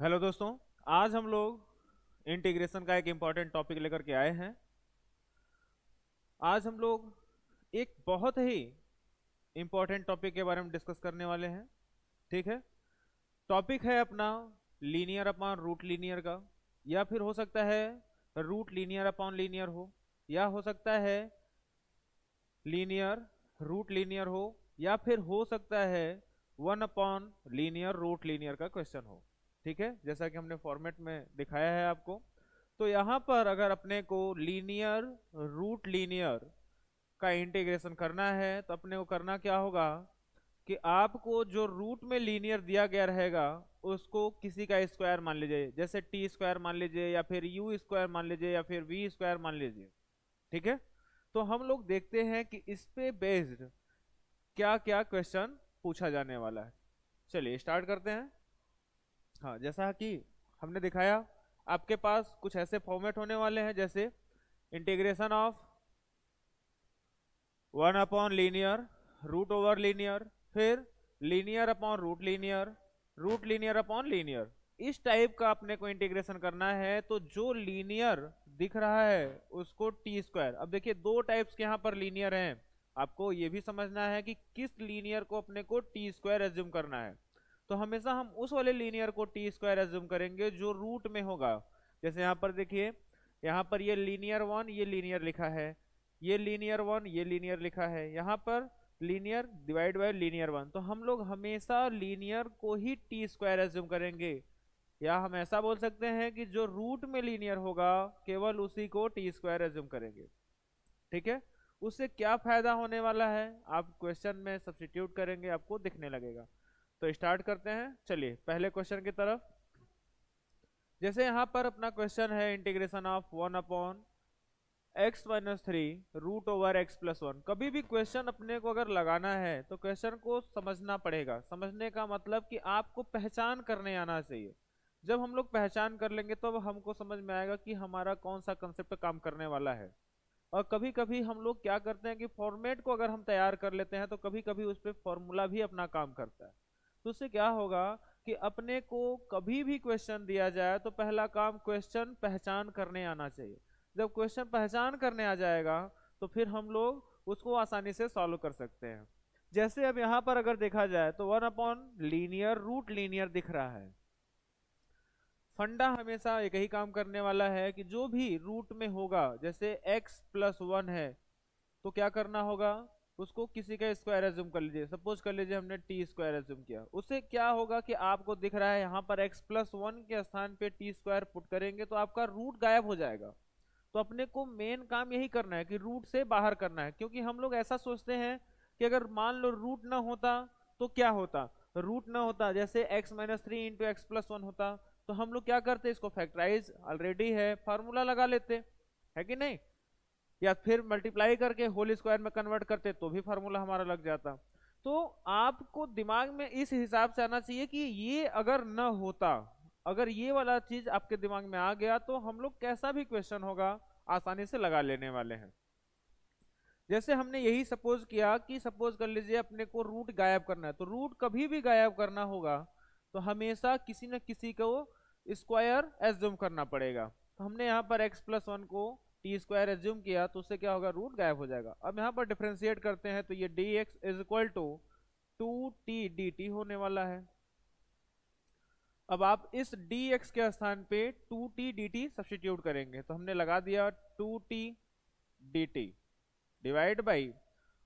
Hello दोस्तों। आज हम लोग इंटीग्रेशन का एक इम्पॉर्टेंट टॉपिक लेकर के आए हैं। आज हम लोग एक बहुत ही इम्पॉर्टेंट टॉपिक के बारे में डिस्कस करने वाले हैं। ठीक है। टॉपिक है अपना लीनियर अपॉन रूट लीनियर का, या फिर हो सकता है रूट लीनियर अपॉन लीनियर हो, या हो सकता है लीनियर रूट लीनियर हो, या फिर हो सकता है one upon linear root linear का क्वेश्चन हो। ठीक है, जैसा कि हमने फॉर्मेट में दिखाया है आपको। तो यहाँ पर अगर अपने को लीनियर रूट लीनियर का इंटीग्रेशन करना है तो अपने को करना क्या होगा कि आपको जो रूट में लीनियर दिया गया रहेगा उसको किसी का स्क्वायर मान लीजिए, जैसे टी स्क्वायर मान लीजिए, या फिर यू स्क्वायर मान लीजिए, या फिर वी स्क्वायर मान लीजिए। ठीक है। तो हम लोग देखते हैं कि इस पे बेस्ड क्या क्या क्वेश्चन पूछा जाने वाला है। चलिए स्टार्ट करते हैं। हाँ, जैसा कि हमने दिखाया, आपके पास कुछ ऐसे फॉर्मेट होने वाले हैं, जैसे integration of one upon linear root over linear, फिर linear upon root linear upon linear. इस टाइप का अपने को इंटीग्रेशन करना है। तो जो लीनियर दिख रहा है उसको टी स्क्वायर। अब देखिए दो टाइप्स के यहाँ पर लीनियर हैं, आपको ये भी समझना है कि किस लीनियर को अपने को टी स्क्वायर एज्यूम करना है। तो हमेशा हम उस वाले लीनियर को टी स्क्वायर एज्यूम करेंगे जो रूट में होगा। जैसे यहाँ पर देखिए, यहाँ पर ये लीनियर वन ये लीनियर लिखा है, ये लीनियर वन ये लीनियर लिखा है, यहाँ पर linear divide by linear one. तो हम लोग हमेशा लीनियर को ही टी स्क्वायर एज्यूम करेंगे, या हम ऐसा बोल सकते हैं कि जो रूट में लीनियर होगा केवल उसी को टी स्क्वायर एज्यूम करेंगे। ठीक है। उससे क्या फायदा होने वाला है आप क्वेश्चन में सब्स्टिट्यूट करेंगे आपको दिखने लगेगा। तो स्टार्ट करते हैं, चलिए पहले क्वेश्चन की तरफ। जैसे यहाँ पर अपना क्वेश्चन है integration of one upon X minus three root over x plus one. कभी भी क्वेश्चन अपने को अगर लगाना है तो क्वेश्चन को समझना पड़ेगा। समझने का मतलब कि आपको पहचान करने आना चाहिए। जब हम लोग पहचान कर लेंगे तो हमको समझ में आएगा कि हमारा कौन सा कंसेप्ट काम करने वाला है। और कभी कभी हम लोग क्या करते हैं कि फॉर्मेट को अगर हम तैयार कर लेते हैं तो कभी कभी उस पर फॉर्मूला भी अपना काम करता है। तो उससे क्या होगा कि अपने को कभी भी क्वेश्चन दिया जाए तो पहला काम क्वेश्चन पहचान करने आना चाहिए। जब क्वेश्चन पहचान करने आ जाएगा तो फिर हम लोग उसको आसानी से सॉल्व कर सकते हैं। जैसे अब यहाँ पर अगर देखा जाए तो one upon linear root linear दिख रहा है। फंडा हमेशा एक ही काम करने वाला है कि जो भी रूट में होगा, जैसे x प्लस वन है तो क्या करना होगा, उसको किसी का स्क्वायर एज्यूम कर लीजिए। सपोज कर लीजिए हमने टी स्क्वायर एज्यूम किया, उससे क्या होगा कि आपको दिख रहा है यहाँ पर x प्लस वन के स्थान पे टी स्क्वायर पुट करेंगे तो आपका रूट गायब हो जाएगा। तो अपने को मेन काम यही करना है कि रूट से बाहर करना है, क्योंकि हम लोग ऐसा सोचते हैं कि अगर मान लो रूट ना होता तो क्या होता। रूट ना होता जैसे x minus three into x plus one होता, तो हम लोग क्या करते इसको फैक्टराइज ऑलरेडी है फार्मूला लगा लेते, है कि नहीं। या फिर मल्टीप्लाई करके होल स्क्वायर में कन्वर्ट करते तो भी फार्मूला हमारा लग जाता। तो आपको दिमाग में इस हिसाब से आना चाहिए कि ये अगर न होता, अगर ये वाला चीज आपके दिमाग में आ गया तो हम लोग कैसा भी क्वेश्चन होगा आसानी से लगा लेने वाले हैं। जैसे हमने यही सपोज किया कि सपोज कर लीजिए अपने को रूट गायब करना है, तो रूट कभी भी गायब करना होगा तो हमेशा किसी न किसी को स्क्वायर एज्यूम करना पड़ेगा। तो हमने यहाँ पर x प्लस वन को टी स्क्वायर एज्यूम किया तो उससे क्या होगा, रूट गायब हो जाएगा। अब यहाँ पर डिफ्रेंशिएट करते हैं तो ये D x is equal to two T D T होने वाला है। अब आप इस dx के स्थान पे 2t dt सब्स्टिट्यूट करेंगे तो हमने लगा दिया 2t dt डिवाइड बाई।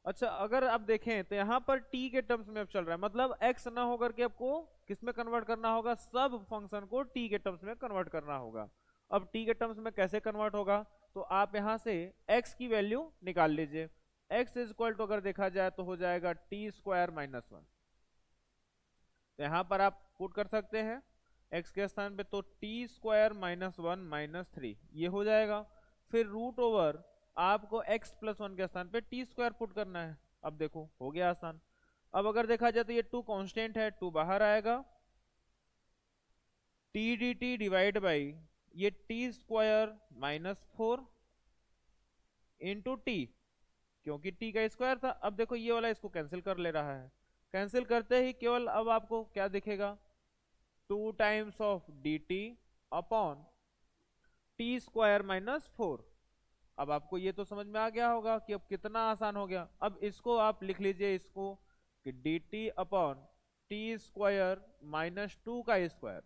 अच्छा, अगर आप देखें तो यहाँ पर t के टर्म्स में अब चल रहा है, मतलब x ना होकर के आपको किस में कन्वर्ट करना होगा, सब फंक्शन को t के टर्म्स में कन्वर्ट करना होगा। अब t के टर्म्स में कैसे कन्वर्ट होगा, तो आप यहाँ से x की वैल्यू निकाल लीजिए। x इज इक्वल टू अगर देखा जाए तो हो जाएगा टी स्क्वायर माइनस वन। तो यहाँ पर आप पुट कर सकते हैं x के स्थान पे तो t square minus one minus three ये हो जाएगा। फिर रूट ओवर आपको x प्लस वन के स्थान पे टी स्क्वायर पुट करना है। अब देखो हो गया आसान। अब अगर देखा जाए तो ये टू कांस्टेंट है, टू बाहर आएगा, T D T divide by ये T square minus four into T, क्योंकि टी का स्क्वायर था। अब देखो ये वाला इसको कैंसिल कर ले रहा है, कैंसिल करते ही केवल अब आपको क्या दिखेगा, 2 times of dt upon t square minus 4। अब आपको ये तो समझ में आ गया होगा कि अब कितना आसान हो गया। अब इसको आप लिख लीजिए इसको कि dt upon t square minus 2 का स्क्वायर।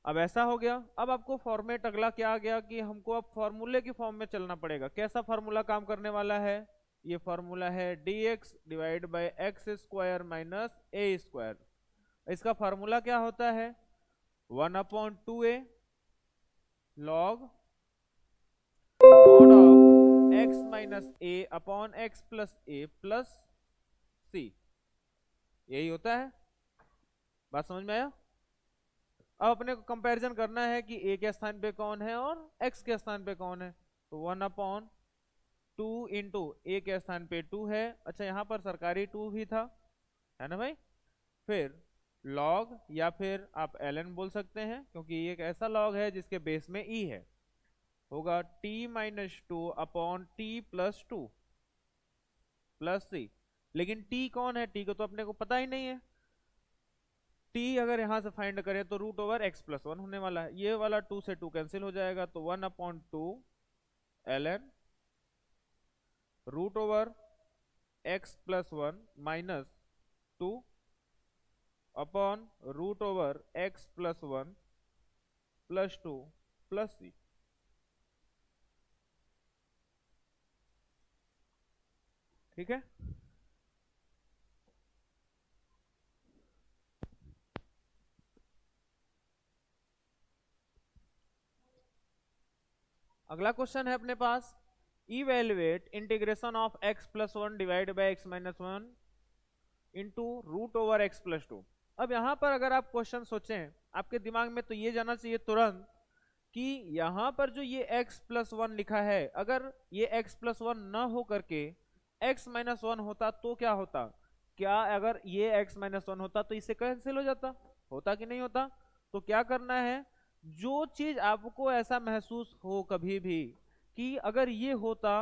अब ऐसा हो गया। अब आपको फॉर्मेट अगला क्या आ गया कि हमको अब फॉर्मूले की फॉर्म में चलना पड़ेगा। कैसा फॉर्मूला काम करने वाला है? ये फॉर्मूला है dx divide by X square minus A square. इसका फॉर्मूला क्या होता है? 1/2a log mod of x minus A upon X plus A plus C. यही होता है। बात समझ में आया? अब अपने को कंपैरिजन करना है कि a के स्थान पे कौन है और x के स्थान पे कौन है। तो 1/2 इंटू ए के स्थान पे 2 है। अच्छा, यहाँ पर सरकारी 2 भी था, है ना भाई। फिर log या फिर आप ln बोल सकते हैं, क्योंकि ये एक ऐसा log है जिसके बेस में e है। होगा t minus 2 upon T plus 2 plus C. लेकिन t कौन है? t को तो अपने को पता ही नहीं है। t अगर यहां से फाइंड करें तो रूट ओवर एक्स प्लस 1 होने वाला है। ये वाला 2 से 2 कैंसिल हो जाएगा, तो 1/2 ln root over x plus 1 minus 2 upon root over x plus 1 plus 2 plus सी। ठीक है। अगला क्वेश्चन है अपने पास, evaluate integration of x plus 1 divide by x minus 1 into root over x plus 2। अब यहां पर अगर आप क्वेश्चन सोचें, आपके दिमाग में तो ये जाना चाहिए तुरंत कि यहां पर जो ये x प्लस 1 लिखा है, अगर ये x प्लस 1 न हो करके x माइनस 1 होता तो क्या होता? क्या अगर ये x माइनस 1 होता तो इससे कैंसिल हो जाता? होता कि नहीं होता? तो क्या करना है, जो चीज आपको ऐसा महसूस हो कभी भी कि अगर ये होता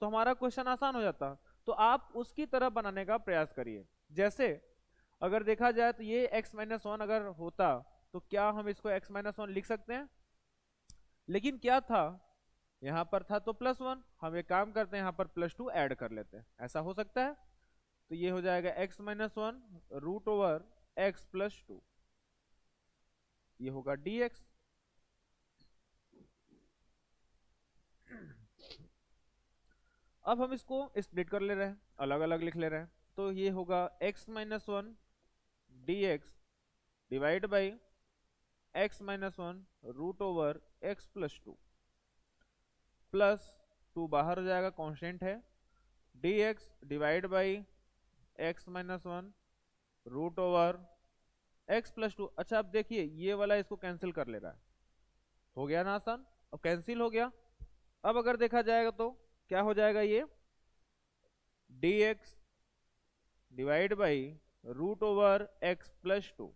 तो हमारा क्वेश्चन आसान हो जाता, तो आप उसकी तरह बनाने का प्रयास करिए। जैसे अगर देखा जाए तो ये x माइनस 1 अगर होता तो क्या हम इसको x माइनस 1 लिख सकते हैं? लेकिन क्या था, यहां पर था तो प्लस 1। हम एक काम करते हैं, यहां पर प्लस 2 ऐड कर लेते हैं। ऐसा हो सकता है? तो ये हो जाएगा x minus 1 root over x plus 2। ये होगा dx। अब हम इसको स्प्लिट कर ले रहे हैं, अलग अलग लिख ले रहे हैं। तो ये होगा x minus 1 dx divide by x minus 1 root over x plus 2 plus 2 बाहर हो जाएगा, कांस्टेंट है, dx divide by x minus 1 root over x plus 2। अच्छा, अब देखिए ये वाला इसको कैंसिल कर ले रहा है। हो गया ना आसान? अब कैंसिल हो गया। अब अगर देखा जाएगा तो क्या हो जाएगा, ये dx divide by root over x plus 2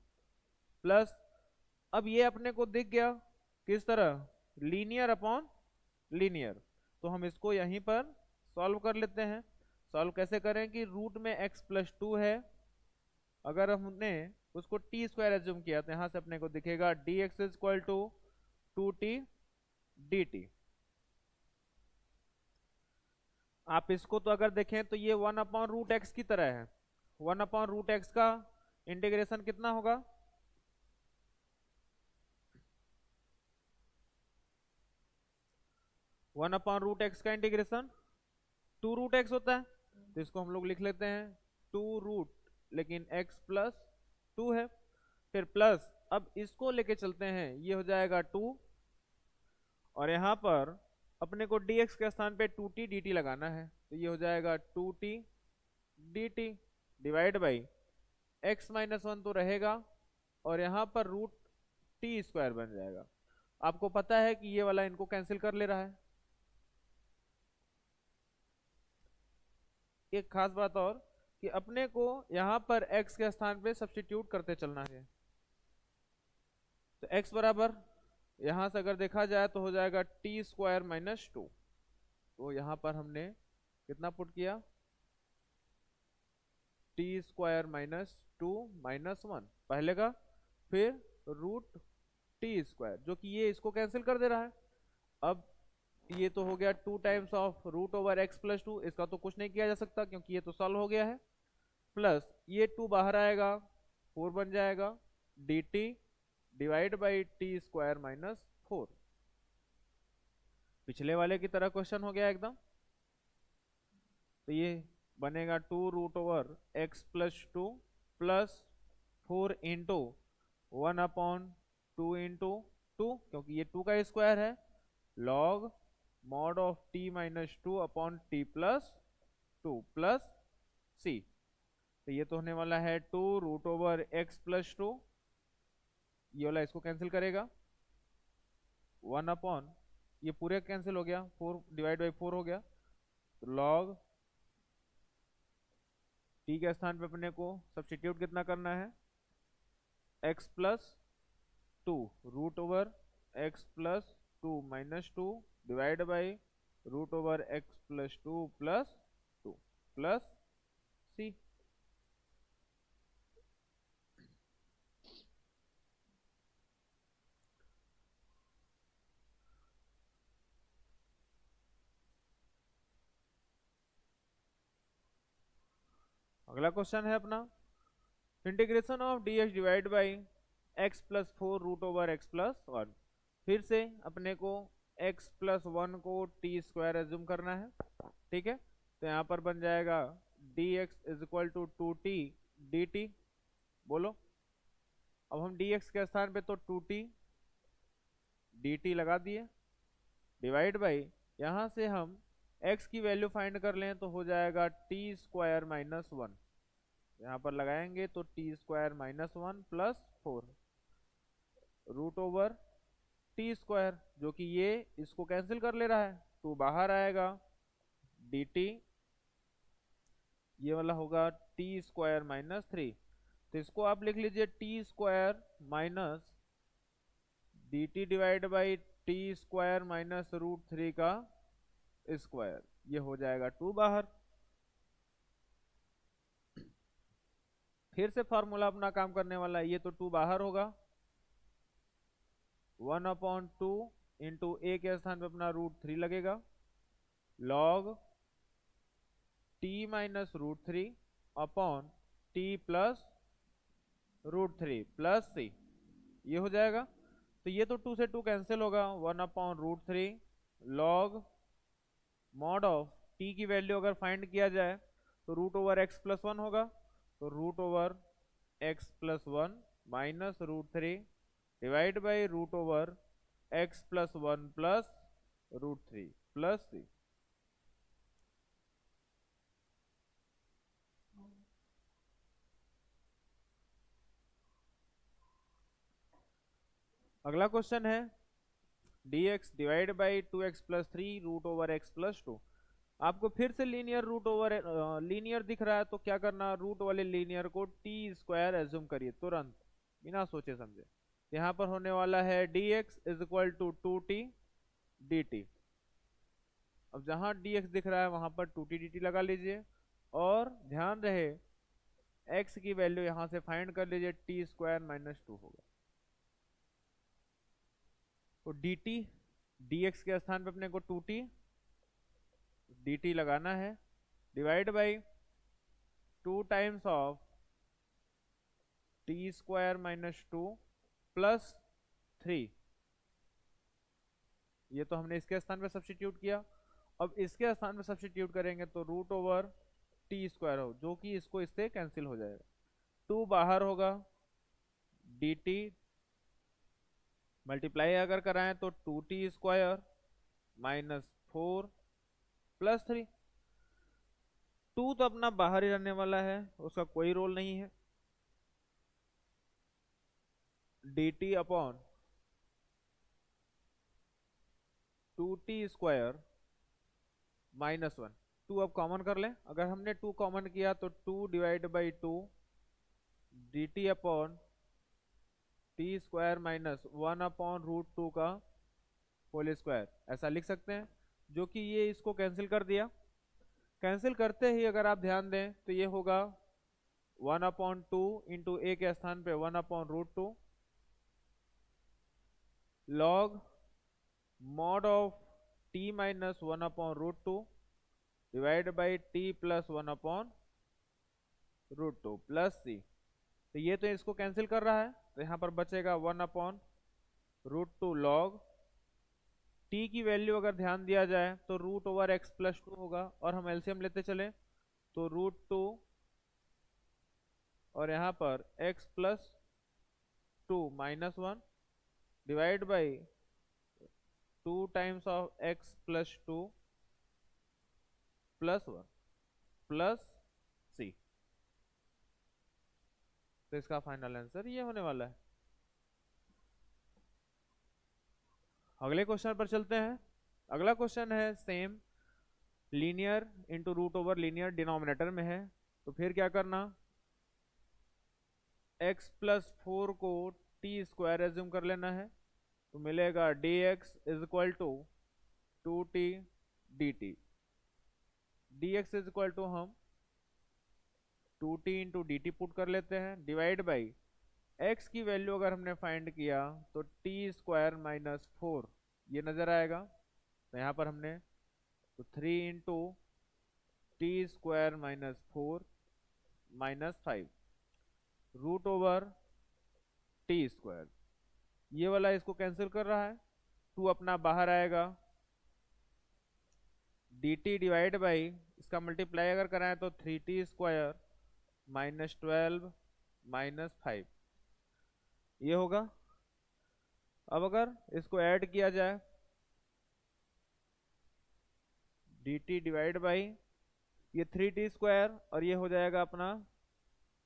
plus, अब ये अपने को दिख गया किस तरह, लीनियर अपॉन लीनियर। तो हम इसको यहीं पर सॉल्व कर लेते हैं। सॉल्व कैसे करें कि रूट में x प्लस 2 है, अगर हमने उसको टी स्क्वायर एज्यूम किया तो यहां से अपने को दिखेगा dx is equal to 2t dt। आप इसको तो अगर देखें तो ये 1/√x की तरह है। 1/√x का इंटीग्रेशन कितना होगा? 1/√x का इंटीग्रेशन 2√x होता है। तो इसको हम लोग लिख लेते हैं 2 रूट, लेकिन x प्लस 2 है। फिर प्लस, अब इसको लेके चलते हैं, ये हो जाएगा 2, और यहां पर अपने को dx के स्थान पे 2t dt लगाना है। तो ये हो जाएगा 2t dt divide by x minus 1 तो रहेगा, और यहां पर रूट टी स्क्वायर बन जाएगा। आपको पता है कि ये वाला इनको कैंसिल कर ले रहा है। एक खास बात और कि अपने को यहां पर x के स्थान पे सब्स्टिट्यूट करते चलना है। तो x बराबर यहां से अगर देखा जाए तो हो जाएगा टी स्क्वायर माइनस 2। तो यहां पर हमने कितना पुट किया, टी स्क्वायर माइनस 2 माइनस 1 पहले का, फिर रूट टी स्क्वायर, जो कि ये इसको कैंसिल कर दे रहा है। अब ये तो हो गया 2 times of root over x plus 2, इसका तो कुछ नहीं किया जा सकता क्योंकि ये तो सॉल्व हो गया है। प्लस ये 2 बाहर आएगा, 4 बन जाएगा D T divide by t square minus 4। पिछले वाले की तरह क्वेश्चन हो गया एकदम। तो ये बनेगा 2 root over x plus 2 plus 4 into 1 upon 2 into 2, क्योंकि ये 2 का स्क्वायर है, log mod of T minus 2 upon T plus 2 plus C. तो ये तो होने वाला है 2 रूट ओवर एक्स प्लस 2, ये वाला इसको कैंसिल करेगा, 1 अपॉन ये पूरे कैंसिल हो गया, 4 डिवाइड बाई 4 हो गया, तो लॉग टी के स्थान पे अपने को सब्स्टिट्यूट कितना करना है, x plus 2 root over x plus 2 minus 2 divide by root over x plus 2 plus 2 plus C. अगला क्वेश्चन है अपना integration of D X divide by x plus 4 root over x plus 1। फिर से अपने को x प्लस 1 को T square assume करना है, ठीक है। तो यहाँ पर बन जाएगा dx is equal to 2t dt। बोलो, अब हम dx के स्थान पे तो 2t dt लगा दिए, डिवाइड बाई यहाँ से हम x की वैल्यू फाइंड कर लें तो हो जाएगा टी स्क्वायर माइनस 1। यहाँ पर लगाएंगे तो t square minus 1 plus 4 root over t square, जो कि ये इसको कैंसिल कर ले रहा है, तो बाहर आएगा dt, ये वाला होगा टी स्क्वायर माइनस 3। तो इसको आप लिख लीजिए t square minus d T divide by t square minus root 3 का स्क्वायर, ये हो जाएगा 2 बाहर। फिर से फॉर्मूला अपना काम करने वाला है, ये तो 2 बाहर होगा, 1 अपॉन 2 इंटू ए के स्थान पे अपना रूट 3 लगेगा, log T minus root 3 upon T plus root 3 plus C, ये हो जाएगा। तो ये तो 2 से 2 कैंसिल होगा, 1 upon root 3 log mod of t की वैल्यू अगर फाइंड किया जाए तो रूट ओवर एक्स प्लस 1 होगा, तो root over x plus 1 minus root 3 divide by root over x plus 1 plus root 3 plus C. अगला क्वेश्चन है dx divide by 2x plus 3 root over x plus 2। आपको फिर से लीनियर रूट ओवर लीनियर दिख रहा है, तो क्या करना, रूट वाले लीनियर को टी स्क्वायर एज्यूम करिए तुरंत बिना सोचे समझे। यहाँ पर होने वाला है dx is equal to 2t dt। अब जहाँ dx दिख रहा है वहां पर 2t dt लगा लीजिए, और ध्यान रहे x की वैल्यू यहाँ से फाइंड कर लीजिए, टी स्क्वायर माइनस 2 होगा, तो dt dx के स्थान पे अपने को 2t dt लगाना है, divide by 2 times of t square minus 2 plus 3, ये तो हमने इसके स्थान पे सब्स्टिट्यूट किया। अब इसके स्थान पे सब्स्टिट्यूट करेंगे तो रूट ओवर टी स्क्वायर हो, जो कि इसको इससे कैंसिल हो जाएगा, 2 बाहर होगा, dt मल्टीप्लाई अगर कराएं तो 2t स्क्वायर माइनस 4 प्लस 3। 2 तो अपना बाहर ही रहने वाला है, उसका कोई रोल नहीं है, dt upon 2t square minus 1, 2 अब कॉमन कर लें, अगर हमने 2 कॉमन किया तो 2 divide by 2 dt upon t square minus 1 upon root 2 का होल स्क्वायर, ऐसा लिख सकते हैं, जो कि ये इसको कैंसिल कर दिया। कैंसिल करते ही अगर आप ध्यान दें तो ये होगा 1 अपॉन 2 इंटू ए के स्थान पे 1 upon root 2 divide by 2 t square minus 1 upon root 2 का होल स्क्वायर, ऐसा लिख सकते हैं, जो कि ये इसको कैंसिल कर दिया। कैंसिल करते ही अगर आप ध्यान दें तो ये होगा 1 अपॉन 2 इंटू ए के स्थान पे 1 upon root 2 log mod of T minus one upon root two divide by T plus one upon root two plus C. तो ये तो इसको कैंसिल कर रहा है, तो यहाँ पर बचेगा one upon root two log t की वैल्यू अगर ध्यान दिया जाए तो root over x plus two होगा, और हम एलसीएम लेते चले तो रूट टू और यहाँ पर X plus two minus one divide by two times of X plus two plus one plus C. तो इसका फाइनल आंसर ये होने वाला है। अगले क्वेश्चन पर चलते हैं। अगला क्वेश्चन है same, linear into root over linear denominator में है। तो फिर क्या करना, x प्लस फोर को टी स्क्वायर एज्यूम कर लेना है, तो मिलेगा D x is equal to two T D T. D x is equal to हम two T into D T put कर लेते हैं, डिवाइड बाई x की वैल्यू अगर हमने फाइंड किया तो टी स्क्वायर माइनस फोर ये नजर आएगा। तो यहाँ पर हमने तो three into t square minus four minus five root over t square, ये वाला इसको कैंसिल कर रहा है, टू अपना बाहर आएगा, डी टी डिवाइड बाई इसका मल्टीप्लाई अगर कराएं तो three T square minus twelve minus five ये होगा। अब अगर इसको ऐड किया जाए डी टी डिवाइड बाई ये थ्री टी स्क्वायर और ये हो जाएगा अपना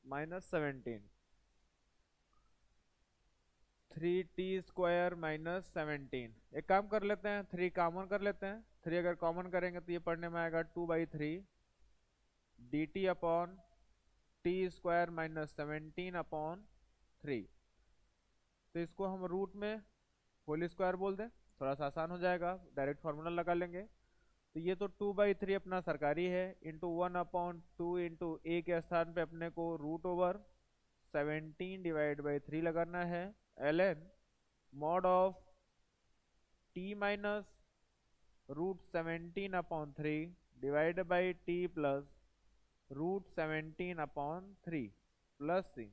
minus seventeen, three T square minus seventeen. एक काम कर लेते हैं, थ्री कॉमन कर लेते हैं, थ्री अगर कॉमन करेंगे तो ये पढ़ने में आएगा two by three D t upon t square minus seventeen upon three. तो इसको हम रूट में होल स्क्वायर बोल दें, थोड़ा सा आसान हो जाएगा, डायरेक्ट फार्मूला लगा लेंगे। तो ये तो टू बाई थ्री अपना सरकारी है, into one upon two into ए के स्थान पे अपने को root over seventeen divide by three लगाना है, ln mod of T minus root seventeen upon three divide by T plus root seventeen upon three plus C.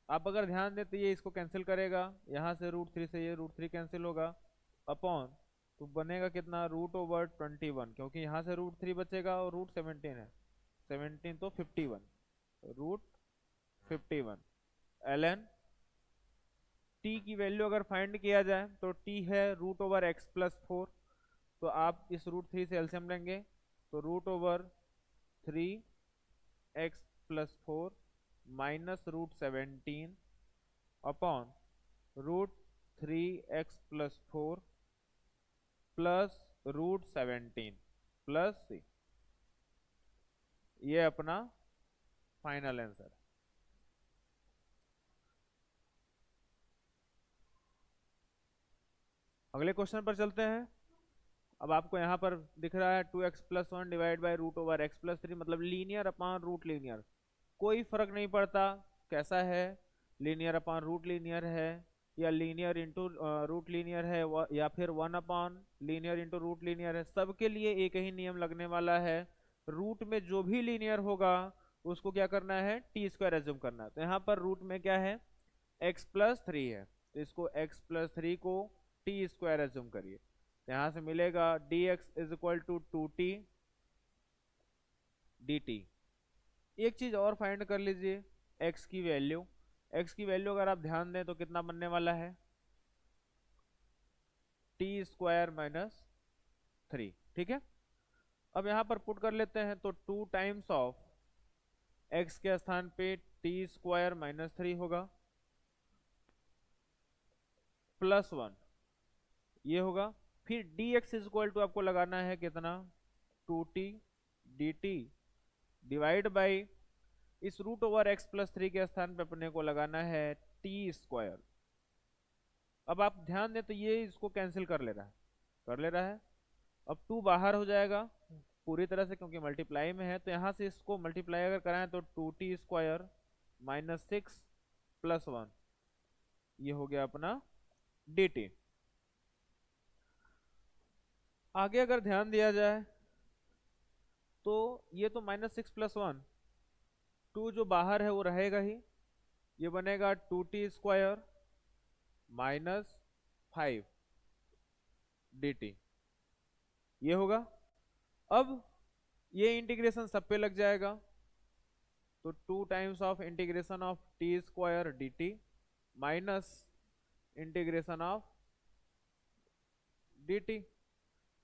आप अगर ध्यान दें तो ये इसको कैंसिल करेगा, यहाँ से रूट थ्री से ये रूट थ्री कैंसिल होगा, अपॉन तो बनेगा कितना रूट ओवर 21, क्योंकि यहाँ से रूट थ्री बचेगा और रूट 17 है, 17 तो 51 रूट 51 ln t की वैल्यू अगर फाइंड किया जाए तो t है root over x plus four, तो आप इस रूट थ्री से एलसीएम लेंगे तो root over three X plus four minus root seventeen upon root three X plus four plus root seventeen plus C. ये अपना फाइनल आंसर। अगले क्वेश्चन पर चलते हैं। अब आपको यहाँ पर दिख रहा है two x plus one divide by root over x plus three, मतलब लीनियर अपॉन रूट लीनियर, कोई फर्क नहीं पड़ता कैसा है, लीनियर अपॉन रूट लीनियर है या लीनियर इंटू रूट लीनियर है या फिर one upon linear into root linear है, सबके लिए एक ही नियम लगने वाला है। रूट में जो भी लीनियर होगा उसको क्या करना है, टी स्क्वायर एज्यूम करना है। तो यहाँ पर रूट में क्या है, एक्स प्लस थ्री है, तो इसको एक्स प्लस थ्री को टी स्क्वायर एज्यूम करिए। तो यहाँ से मिलेगा D x is equal to two T D t. एक चीज और फाइंड कर लीजिए, x की वैल्यू, x की वैल्यू अगर आप ध्यान दें तो कितना बनने वाला है, टी स्क्वायर माइनस थ्री, ठीक है। अब यहां पर पुट कर लेते हैं तो टू टाइम्स ऑफ x के स्थान पे टी स्क्वायर माइनस थ्री होगा प्लस वन ये होगा, फिर D x is equal to आपको लगाना है कितना, two T D T divide by इस root over x plus three के स्थान पे अपने को लगाना है टी स्क्वायर। अब आप ध्यान दें तो ये इसको कैंसिल कर ले रहा है, कर ले रहा है। अब टू बाहर हो जाएगा पूरी तरह से क्योंकि मल्टीप्लाई में है, तो यहाँ से इसको मल्टीप्लाई अगर कराएं तो टू टी स्क्वायर -6 + 1, ये हो गया अपना dt। आगे अगर ध्यान दिया जाए तो ये तो -6 + 1, 2 जो बाहर है वो रहेगा ही, ये बनेगा 2t² -5 dt, ये होगा। अब ये इंटीग्रेशन सब पे लग जाएगा, तो 2 times of integration of t² dt minus integration of dt,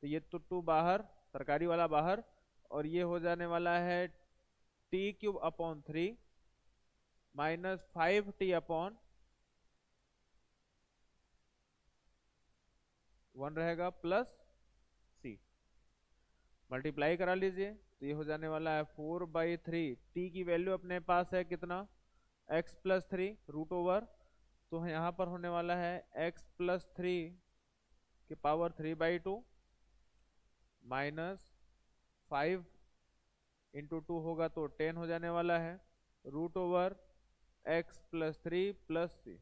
तो ये तो 2 बाहर, सरकारी वाला बाहर, और ये हो जाने वाला है t³ / 3 -5t/1 रहेगा प्लस c, मल्टीप्लाई करा लीजिए, तो ये हो जाने वाला है 4/3। t की वैल्यू अपने पास है कितना, x+3 √, तो यहाँ पर होने वाला है x+3 के पावर 3/2 -5 × 2 होगा तो 10 हो जाने वाला है, √x+3 + c।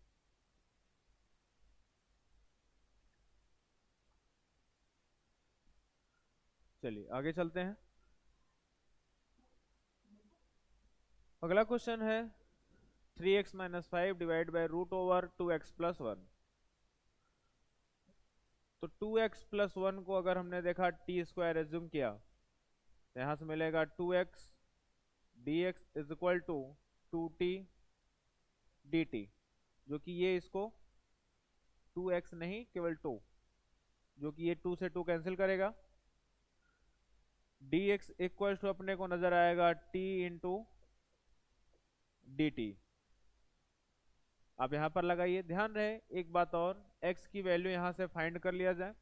चलिए आगे चलते हैं। अगला क्वेश्चन है 3x - 5 डिवाइड बाय √2x + 1। तो 2x + 1 को अगर हमने देखा t² एज्यूम किया, तो यहां से मिलेगा 2x dx = 2t dt, जो कि ये इसको 2x नहीं केवल 2, जो कि ये 2 से 2 कैंसिल करेगा। dx = अपने को नजर आएगा t × dt, आप यहां पर लगाइए। ध्यान रहे एक बात और, x की वैल्यू यहां से फाइंड कर लिया जाए,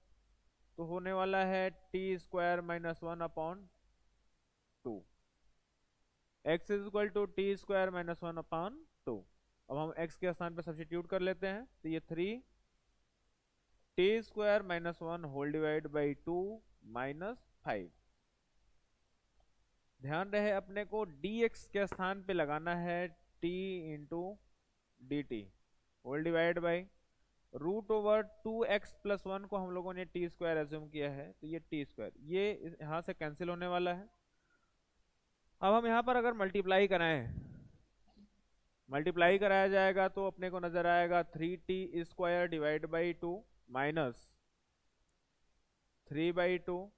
तो होने वाला है t² - 1/2, x = t² - 1/2। अब हम x के स्थान पर सब्स्टिट्यूट कर लेते हैं, तो ये 3t² - 1/2 -5। ध्यान रहे अपने को dx के स्थान पे लगाना है t × dt whole divide by √2x + 1 को हम लोगों ने t² एज्यूम किया है, तो ये t², ये यहाँ से कैंसिल होने वाला है। अब हम यहाँ पर अगर मल्टीप्लाई कराया जाएगा तो अपने को नजर आएगा 3t² divide by 2 minus 3/2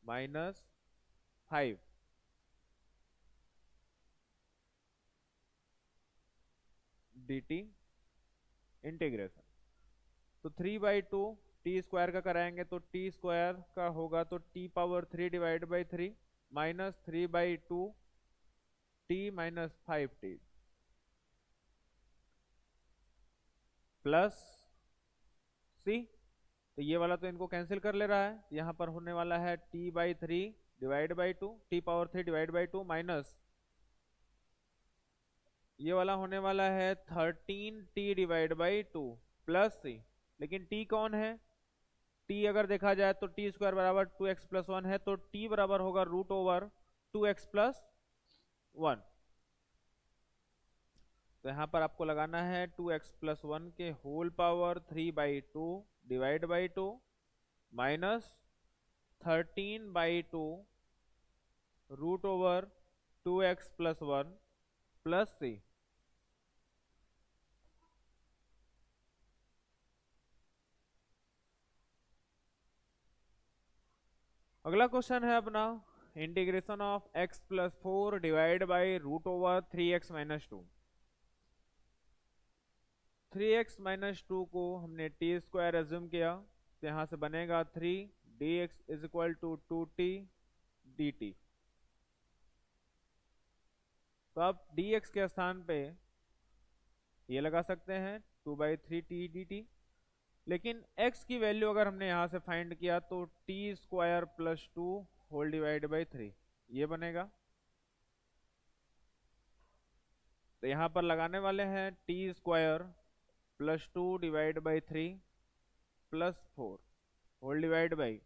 -5 dt integration. तो 3/2 t² का कराएंगे तो t² का होगा तो t⁻3 divide by 3 minus 3/2 t -5t plus c, तो ये वाला तो इनको कैंसिल कर ले रहा है, यहाँ पर होने वाला है t/3 divide by 2, t⁻3 divide by 2 minus ये वाला होने वाला है 13t divide by 2 plus c। लेकिन t कौन है, t अगर देखा जाए तो t² बराबर 2x + 1 है, तो t बराबर होगा √2x + 1। तो यहाँ पर आपको लगाना है 2x + 1 के whole power 3/2 divide by 2 minus 13/2 √2x + 1 plus c। अगला क्वेश्चन है अपना integration of x + 4 divide by √3x - 2। 3x - 2 को हमने t² एज्यूम किया, तो यहाँ से बनेगा 3 dx = 2t dt। तो आप dx के स्थान पे ये लगा सकते हैं 2/3t dt, लेकिन x की वैल्यू अगर हमने यहाँ से फाइंड किया तो t² + 2 होल डिवाइड बाई 3 ये बनेगा। तो यहाँ पर लगाने वाले हैं t² + 2 divide by 3 plus 4 whole divide by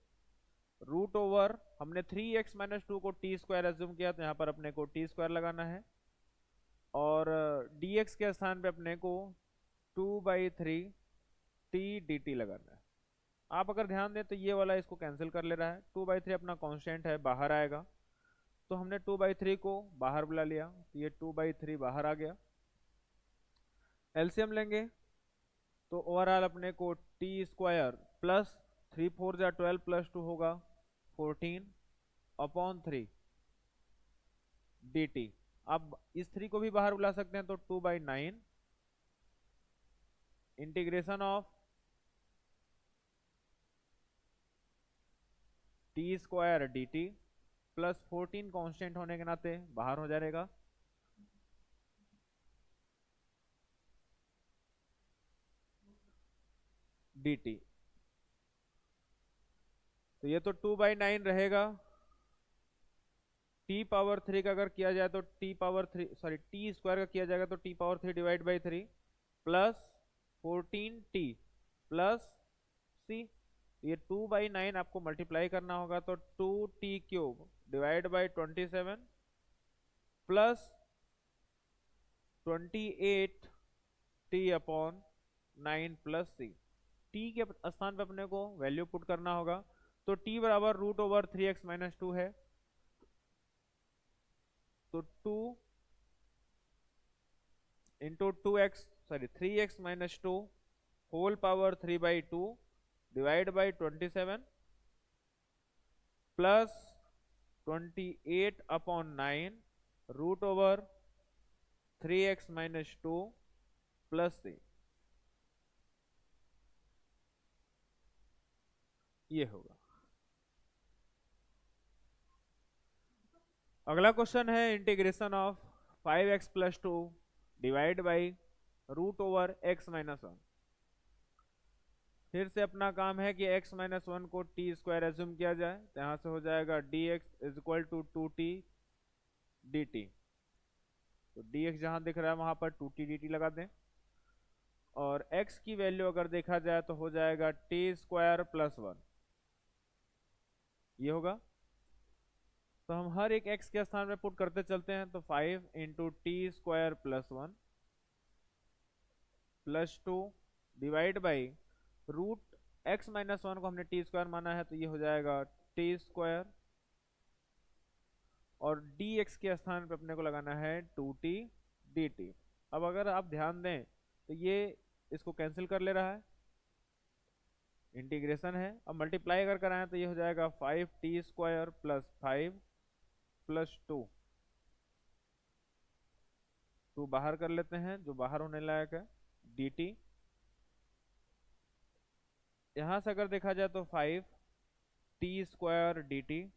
√ हमने 3x - 2 को t² एज्यूम किया, तो यहाँ पर अपने को t² लगाना है और dx के स्थान पे अपने को 2/3 टी डी टी लगाना है। आप अगर ध्यान दें तो ये वाला इसको कैंसिल कर ले रहा है, 2/3 अपना कांस्टेंट है, बाहर आएगा। तो हमने 2/3 को बाहर बुला लिया, तो ये 2/3 बाहर आ गया। एलसीएम लेंगे तो ओवरऑल अपने को टी स्क्वायर प्लस 3×4 = 12 प्लस 2 होगा 14/3 डी टी। अब इस 3 को भी बाहर बुला सकते हैं, तो 2/9 integration of t square D t plus 14 constant होने के नाते बाहर हो जाएगा, डी टी। तो ये तो 2/9 रहेगा। t⁻3 का अगर किया जाए तो टी स्क्वायर का किया जाएगा तो t⁻3 divide by 3 plus 14t plus c। ये 2/9 आपको मल्टीप्लाई करना होगा, तो 2t³ divide by 27 plus 28t/9 plus c। t के स्थान पे अपने को वैल्यू पुट करना होगा, तो t बराबर √3x-2 है, तो 2 into 3x-2 whole power 3/2 divide by 27 plus 28/9 √3x-2 plus c। ये होगा। अगला क्वेश्चन है integration of 5x+2 divide by √x-1। फिर से अपना काम है कि x-1 को t² एज्यूम किया जाए, तो यहाँ से हो जाएगा dx = 2t dt। तो dx जहां दिख रहा है वहां पर 2t dt लगा दें, और x की वैल्यू अगर देखा जाए तो हो जाएगा t² + 1, ये होगा। तो हम हर एक x के स्थान में पुट करते चलते हैं, तो 5 × t² + 1 plus 2 divide by √x-1 को हमने t² माना है, तो ये हो जाएगा t², और dx के स्थान पे अपने को लगाना है 2t dt। अब अगर आप ध्यान दें तो ये इसको कैंसिल कर ले रहा है, इंटीग्रेशन है। अब मल्टीप्लाई अगर कराएं तो ये हो जाएगा 5t² + 5 प्लस 2 बाहर कर लेते हैं, जो बाहर होने लायक है, dt। यहां से अगर देखा जाए तो 5t² dt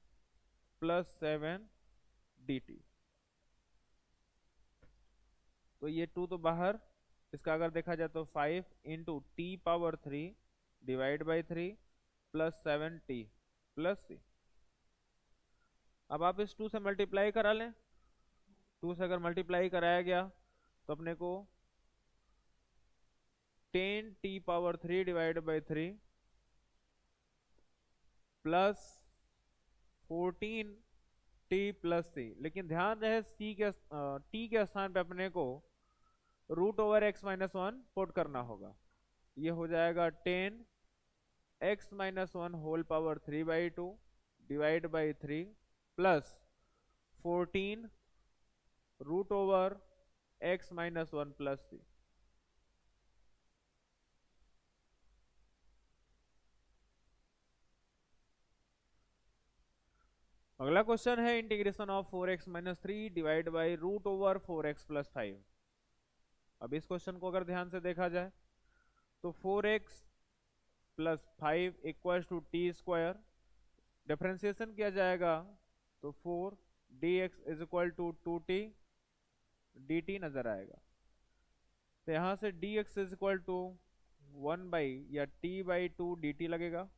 प्लस 7 dt। तो ये 2 तो बाहर, इसका अगर देखा जाए तो 5 × t⁻3 divide by 3 plus 7t plus c। अब आप इस 2 से मल्टीप्लाई करा लें, 2 से अगर मल्टीप्लाई कराया गया तो अपने को 10t⁻3 divide by 3 plus 14t plus c। लेकिन ध्यान रहे t के स्थान पे अपने को √x-1 पुट करना होगा। ये हो जाएगा 10x-1 whole power 3/2 divide by 3 plus 14 √x-1 plus c। अगला क्वेश्चन है integration of 4x-3 divide by √4x + 5। अब इस क्वेश्चन को अगर ध्यान से देखा जाए तो 4x + 5 = t², डिफरेंशिएशन किया जाएगा तो 4 dx = 2t dt नजर आएगा। तो यहाँ से dx = 1/t/2 dt लगेगा।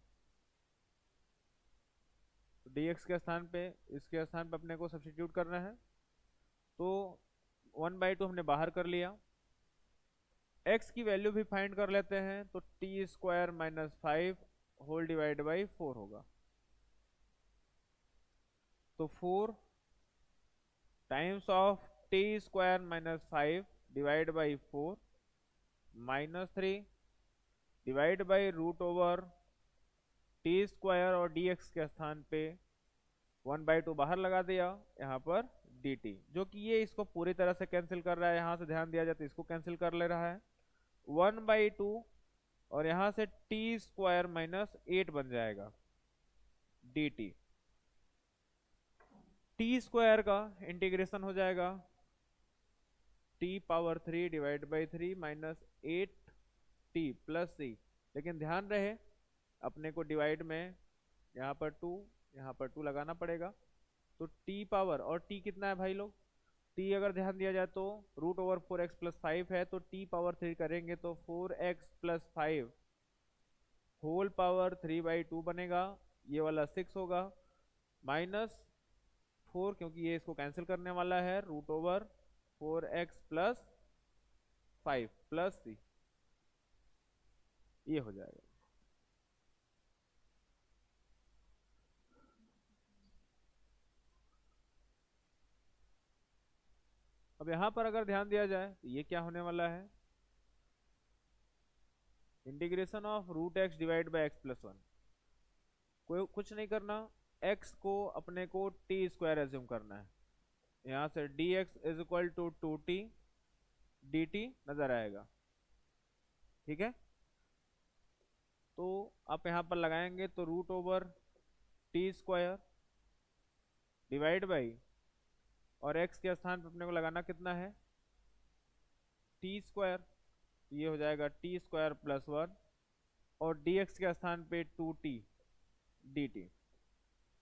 तो dx के स्थान पे, इसके स्थान पे अपने को सब्स्टिट्यूट करना है, तो 1/2 हमने बाहर कर लिया। x की वैल्यू भी फाइंड कर लेते हैं, तो t² - 5 होल डिवाइड बाई 4 होगा। तो 4 times of t square minus 5 divide by 4 minus 3 divide by root over t square और डी एक्स के स्थान पे 1/2 बाहर लगा दिया, यहाँ पर डी टी, जो कि ये इसको पूरी तरह से कैंसिल कर रहा है। यहाँ से ध्यान दिया जाए तो इसको कैंसिल कर ले रहा है 1/2, और यहाँ से टी स्क्वायर माइनस 8 बन जाएगा डी टी। टी स्क्वायर का इंटीग्रेशन हो जाएगा T power 3 divide by 3 minus 8t plus C, लेकिन ध्यान रहे अपने को डिवाइड में यहाँ पर 2, यहाँ पर 2 लगाना पड़ेगा। तो t पावर, और t कितना है भाई लोग, t अगर ध्यान दिया जाए तो रूट ओवर 4x प्लस 5 है, तो t पावर 3 करेंगे तो 4x प्लस 5 होल पावर 3/2 बनेगा, ये वाला 6 होगा, माइनस 4 क्योंकि ये इसको कैंसिल करने वाला है, root over 4x plus 5 plus C, ये हो जाएगा। अब यहां पर अगर ध्यान दिया जाए तो ये क्या होने वाला है, integration of root x divide by x plus 1। कोई कुछ नहीं करना, x को अपने को टी स्क्वायर एज्यूम करना है, यहाँ से dx is equal to 2t dt नजर आएगा, ठीक है। तो आप यहाँ पर लगाएंगे तो root over t square divide by, और x के स्थान पर अपने को लगाना कितना है टी स्क्वायर, ये हो जाएगा टी स्क्वायर प्लस 1, और dx के स्थान पे 2t dt।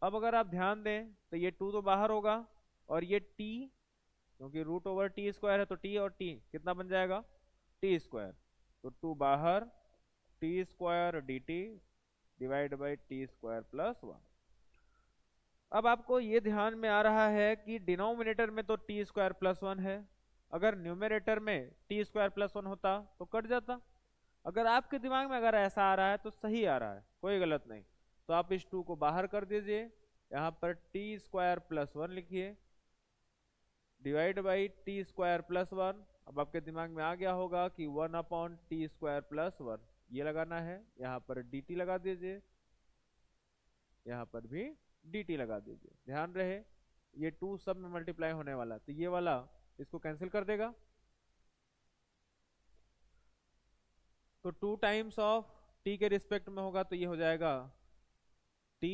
अब अगर आप ध्यान दें तो ये 2 तो बाहर होगा, और ये t क्योंकि रूट ओवर टी स्क्वायर है तो t और t कितना बन जाएगा टी स्क्वायर, तो 2 बाहर, T square dt divide by t square plus 1। अब आपको ये ध्यान में आ रहा है कि डिनोमिनेटर में तो टी स्क्वायर प्लस 1 है, अगर न्यूमरेटर में टी स्क्वायर प्लस 1 होता तो कट जाता। अगर आपके दिमाग में अगर ऐसा आ रहा है तो सही आ रहा है, कोई गलत नहीं, तो आप इस 2 को बाहर कर दीजिए, यहाँ पर टी स्क्वायर प्लस 1 लिखिए divide by t square plus 1। अब आपके दिमाग में आ गया होगा कि 1/t स्क्वायर प्लस 1 ये लगाना है, यहाँ पर dt लगा दीजिए, यहाँ पर भी dt लगा दीजिए। ध्यान रहे ये 2 सब में मल्टीप्लाई होने वाला, तो ये वाला इसको कैंसिल कर देगा, तो 2 टाइम्स ऑफ t के रिस्पेक्ट में होगा तो ये हो जाएगा t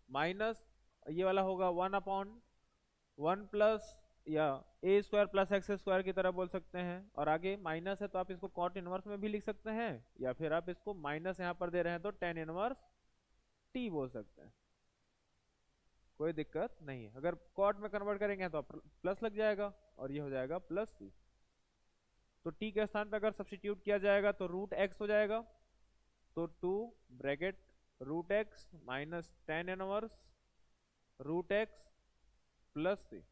माइनस, ये वाला होगा 1/1 प्लस या ए स्क्वायर प्लस एक्स स्क्वायर की तरह बोल सकते हैं, और आगे माइनस है तो आप इसको कॉट इनवर्स में भी लिख सकते हैं, या फिर आप इसको माइनस यहाँ पर दे रहे हैं तो tan इनवर्स t बोल सकते हैं, कोई दिक्कत नहीं है। अगर कॉट में कन्वर्ट करेंगे तो प्लस लग जाएगा, और ये हो जाएगा प्लस सी। तो t के स्थान पर अगर सब्स्टिट्यूट किया जाएगा तो रूट एक्स हो जाएगा, तो 2 bracket root X minus tan inverse root x plus C.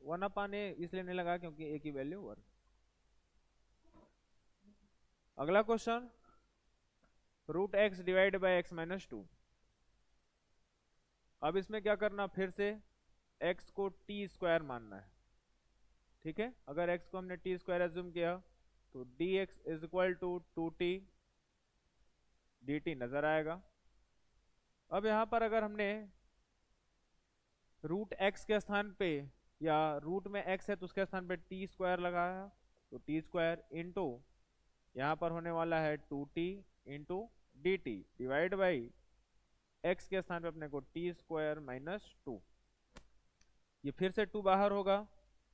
One upon A इसलिए नहीं लगा क्योंकि ए की वैल्यू 1। अगला question, root x divide by x minus 2। अब इसमें क्या करना, फिर से x को टी स्क्वायर मानना है, ठीक है। अगर x को हमने टी स्क्वायर एज्यूम किया तो dx is equal to 2t dt नजर आएगा। अब यहाँ पर अगर हमने रूट x के स्थान पे, या रूट में x है तो उसके स्थान पे टी स्क्वायर लगाया, तो टी स्क्वायर इंटू यहाँ पर होने वाला है 2t into D T divide by x के स्थान पे अपने को टी स्क्वायर माइनस 2, ये फिर से 2 बाहर होगा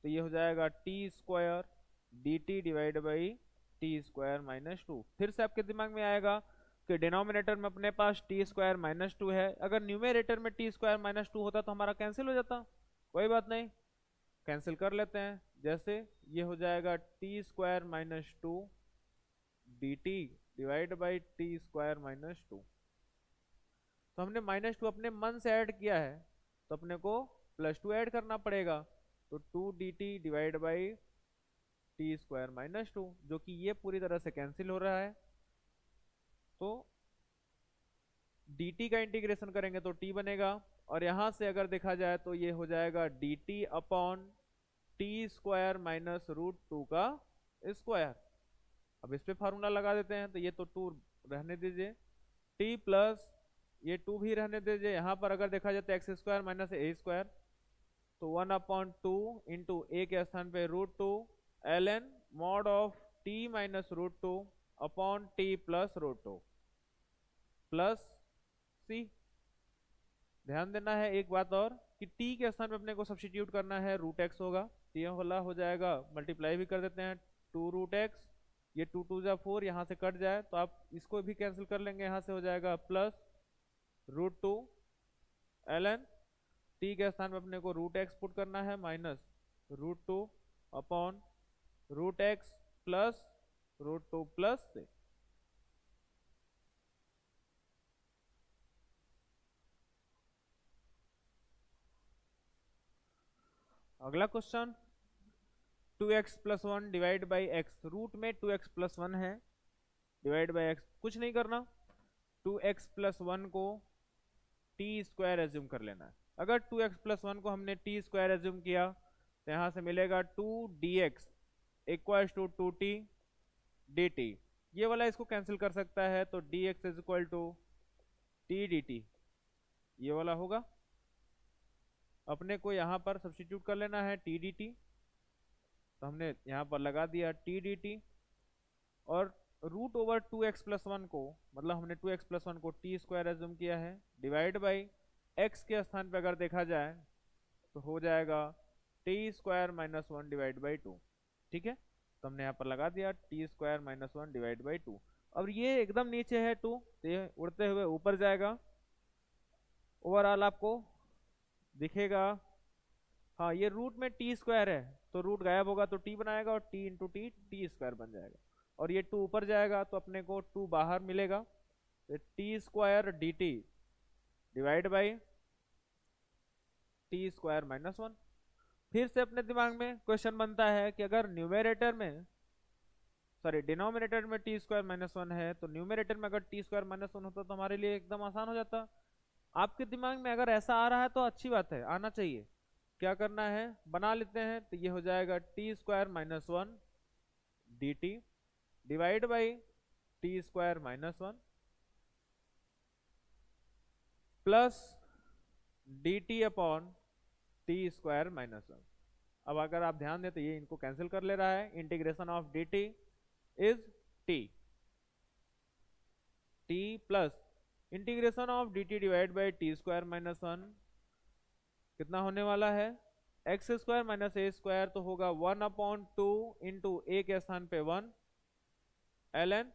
तो ये हो जाएगा T square D T divide by t square minus 2। फिर से आपके दिमाग में आएगा कि डिनोमिनेटर में अपने पास टी स्क्वायर माइनस 2 है, अगर न्यूमरेटर में टी स्क्वायर माइनस 2 होता तो हमारा कैंसिल हो जाता, कोई बात नहीं, कैंसिल कर लेते हैं। जैसे ये हो जाएगा T square minus 2 D T divide by t square minus 2। तो हमने माइनस 2 अपने मन से ऐड किया है तो अपने को प्लस 2 ऐड करना पड़ेगा, तो 2 dt divide by t square minus to, जो कि ये पूरी तरह से कैंसिल हो रहा है। तो dt का इंटीग्रेशन करेंगे तो t बनेगा, और यहां से अगर देखा जाए तो ये हो जाएगा dt upon t square minus root two का स्क्वायर। अब इस पे फार्मूला लगा देते हैं, तो ये तो टू रहने दीजिए, टी प्लस ये टू भी रहने दीजिए। यहाँ पर अगर देखा जाए तो एक्स स्क्वायर माइनस ए स्क्वायर, तो 1/2 इंटू ए के स्थान पे root two L N mod of T minus root two upon T plus root two plus c. ध्यान देना है एक बात और, कि t के स्थान पे अपने को सब्स्टिट्यूट करना है, रूट एक्स होगा, तो ये वाला हो जाएगा, मल्टीप्लाई भी कर देते हैं, टू रूट एक्स, ये टू टू जा फोर, यहाँ से कट जाए तो आप इसको भी कैंसिल कर लेंगे, यहाँ से हो जाएगा plus root two L n, t के स्थान पे अपने को रूट एक्स पुट करना है, minus root two upon root x plus root two plus six. अगला question, 2x plus one divide by x, root में 2x प्लस वन है, डिवाइड बाई एक्स, कुछ नहीं करना, 2x प्लस वन को T square assume कर लेना है। अगर 2x प्लस वन को हमने टी स्क्वायर एज्यूम किया तो यहाँ से मिलेगा 2dx equals to 2t dt, ये वाला इसको कैंसिल कर सकता है, तो dx is equal to t dt, ये वाला होगा। अपने को यहाँ पर सब्स्टिट्यूट कर लेना है टी डी टी, तो हमने यहाँ पर लगा दिया टी डी टी, और root over 2x plus one को, मतलब हमने 2x प्लस वन को टी स्क्वायर एज्यूम किया है, डिवाइड बाई x के स्थान पे अगर देखा जाए तो हो जाएगा T square minus one divide by to. ठीक है, तो हमने यहाँ पर लगा दिया T square minus one divide by to. अब ये एकदम नीचे है टू, तो ये उड़ते हुए ऊपर जाएगा, ओवरऑल आपको दिखेगा, हाँ ये रूट में टी स्क्वायर है तो रूट गायब होगा तो टी बनाएगा, और T into T T square बन जाएगा, और ये टू ऊपर जाएगा तो अपने को टू बाहर मिलेगा, तो t square D T divide by t square minus one. फिर से अपने दिमाग में क्वेश्चन बनता है कि अगर न्यूमेरेटर में, सॉरी डिनोमिनेटर में टी स्क्वायर माइनस वन है, तो न्यूमेरेटर में अगर टी स्क्वायर माइनस वन होता तो हमारे लिए एकदम आसान हो जाता। आपके दिमाग में अगर ऐसा आ रहा है तो अच्छी बात है, आना चाहिए। क्या करना है, बना लेते हैं, तो ये हो जाएगा T square minus one D T divide by t square minus one plus D t upon t square minus one. अब अगर आप ध्यान दें तो ये इनको कैंसिल कर ले रहा है, integration of d t is t, t plus integration of d T divide by t square minus one, कितना होने वाला है, एक्स स्क्वायर माइनस ए स्क्वायर, तो होगा 1/2 इंटू ए के स्थान पे 1 L N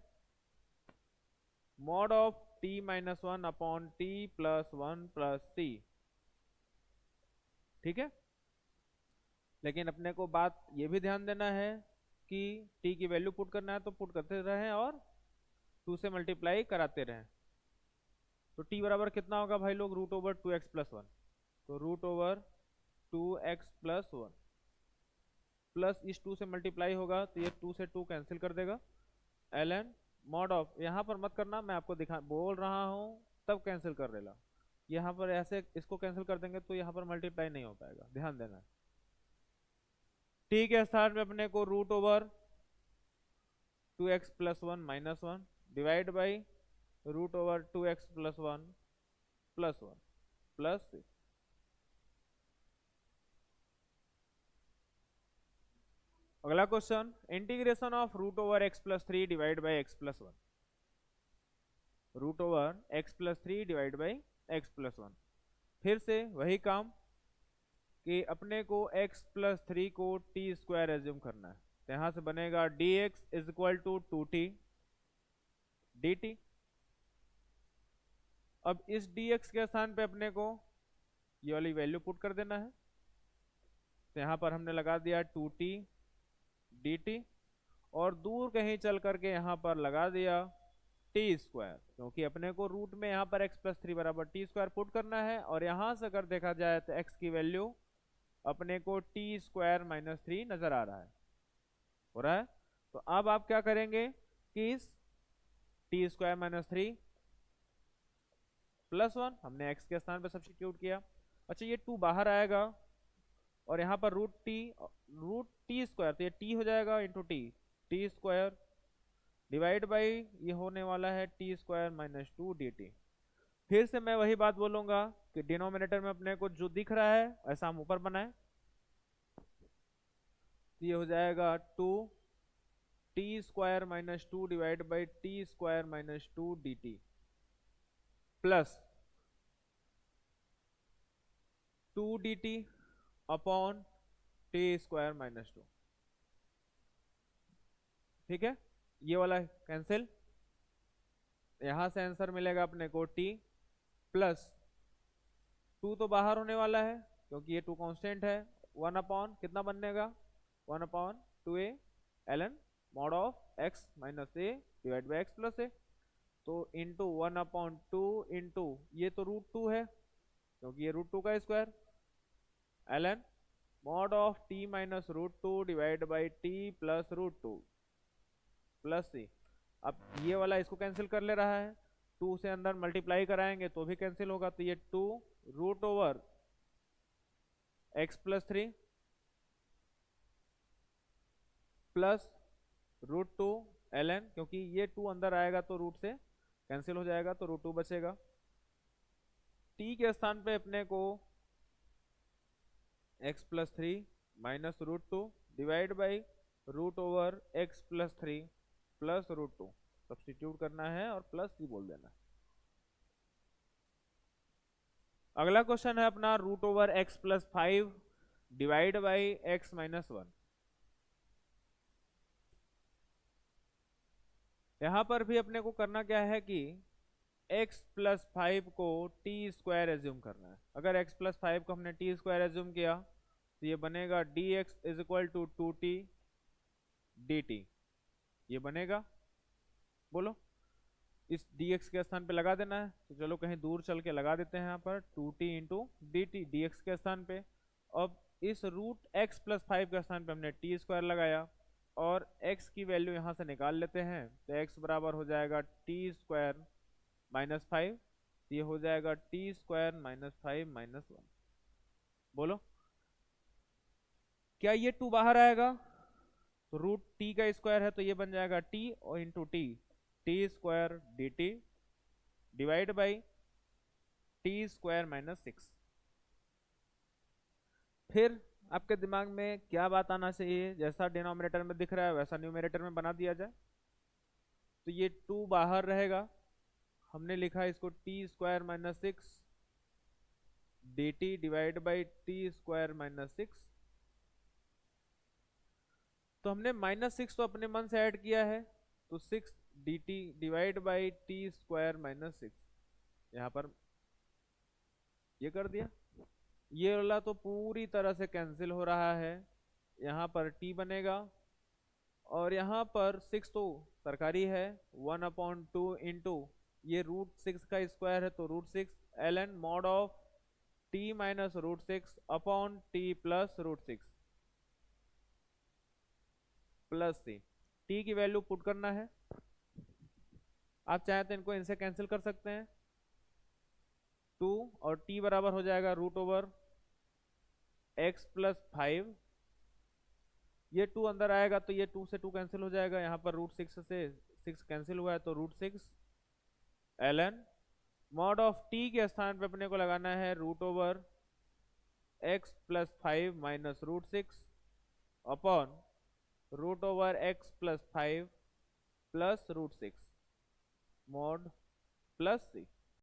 mod of T minus one upon T plus one plus सी। ठीक है, लेकिन अपने को बात ये भी ध्यान देना है कि t की वैल्यू पुट करना है तो पुट करते रहें और 2 से मल्टीप्लाई कराते रहें। तो t बराबर कितना होगा भाई लोग, root over 2x plus one, तो root over 2x plus one plus इस 2 से मल्टीप्लाई होगा तो ये 2 से 2 कैंसिल कर देगा, एल एन मॉड ऑफ, यहाँ पर मत करना, मैं आपको दिखा बोल रहा हूँ तब कैंसिल कर देगा, यहाँ पर ऐसे इसको कैंसिल कर देंगे तो यहाँ पर मल्टीप्लाई नहीं हो पाएगा, ध्यान देना है। t के स्थान में अपने को root over 2x plus one minus one divide by root over 2x plus one plus six. अगला question, integration of root over x plus three divide by x plus one, root over x plus three divide by x plus one. फिर से वही काम कि अपने को x plus three को T square assume करना है, तो यहां से बनेगा dx is equal to 2t dt। अब इस dx के स्थान पे अपने को ये वाली वैल्यू पुट कर देना है, तो यहां पर हमने लगा दिया 2t dt, और दूर कहीं चल करके यहाँ पर लगा दिया टी स्क्वायर, क्योंकि अपने को रूट में यहाँ पर x प्लस थ्री बराबर टी स्क्वायर पुट करना है, और यहाँ से अगर देखा जाए तो x की वैल्यू अपने को टी स्क्वायर माइनस थ्री नजर आ रहा है। हो रहा है। तो अब आप क्या करेंगे कि इस T square minus three plus one हमने एक्स के स्थान पे सब्स्टिट्यूट किया। अच्छा ये टू बाहर आएगा और यहाँ पर रूट टी स्क्वायर, तो ये टी हो जाएगा into T, T square divide by ये होने वाला है T square minus two d T. फिर से मैं वही बात बोलूंगा कि डिनोमिनेटर में अपने को जो दिख रहा है ऐसा हम ऊपर बनाए। तो ये हो जाएगा two t square minus two divide by t square minus two d t plus two d t upon t square minus two. ठीक है, ये वाला कैंसिल, यहां से आंसर मिलेगा अपने को टी प्लस टू तो बाहर होने वाला है क्योंकि ये टू कांस्टेंट है, वन अपॉन कितना बनेगा, one upon two a L N mod of x minus a divide by x plus a. तो into one upon two into ये तो रूट टू है क्योंकि ये रूट टू का square L N mod of T minus root two divide by T plus root two plus c. अब ये वाला इसको कैंसिल कर ले रहा है, टू से अंदर मल्टीप्लाई कराएंगे तो भी कैंसिल होगा, तो ये two root over x plus three plus root two L n, क्योंकि ये टू अंदर आएगा तो रूट से कैंसिल हो जाएगा तो रूट टू बचेगा। टी के स्थान पे अपने को x plus three minus root two divide by root over x plus three plus root two substitute करना है और प्लस ही बोल देना है। अगला क्वेश्चन है अपना root over x plus five divide by x minus one. यहां पर भी अपने को करना क्या है कि x प्लस फाइव को टी स्क्वायर एज्यूम करना है। अगर x प्लस फाइव को हमने टी स्क्वायर एज्यूम किया तो ये बनेगा d x is equal to two T D t, ये बनेगा, बोलो इस dx के स्थान पे लगा देना है। तो चलो कहीं दूर चल के लगा देते हैं यहाँ पर two T into D T D x के स्थान पे। अब इस रूट एक्स प्लस फाइव के स्थान पे हमने टी स्क्वायर लगाया और x की वैल्यू यहाँ से निकाल लेते हैं, तो x बराबर हो जाएगा टी स्क्वायर माइनस फाइव, ये हो जाएगा T square minus five minus one. बोलो क्या ये टू बाहर आएगा, तो रूट टी का स्क्वायर है तो ये बन जाएगा टी और into T T square D T divide by t square minus six. फिर आपके दिमाग में क्या बात आना चाहिए, जैसा डिनोमिनेटर में दिख रहा है वैसा न्यूमरेटर में बना दिया जाए। तो ये टू बाहर रहेगा, हमने लिखा इसको T square minus six D T divide by t square minus six. तो हमने माइनस सिक्स तो अपने मन से ऐड किया है, तो six D T divide by t square minus six यहाँ पर ये कर दिया। ये वाला तो पूरी तरह से कैंसिल हो रहा है, यहाँ पर t बनेगा और यहाँ पर सिक्स तो सरकारी है, वन अपॉन टू इंटू ये रूट सिक्स का स्क्वायर है तो root six L N mod of T minus root six upon T plus root six plus c. T की वैल्यू पुट करना है, आप चाहें तो इनको इनसे कैंसिल कर सकते हैं, टू और टी बराबर हो जाएगा root over x plus five, ये टू अंदर आएगा तो ये टू से टू कैंसिल हो जाएगा, यहाँ पर रूट सिक्स से सिक्स कैंसिल हुआ है तो root six L N mod of t के स्थान पे अपने को लगाना है root over x plus five minus root six upon root over x plus five plus root six mod plus सी।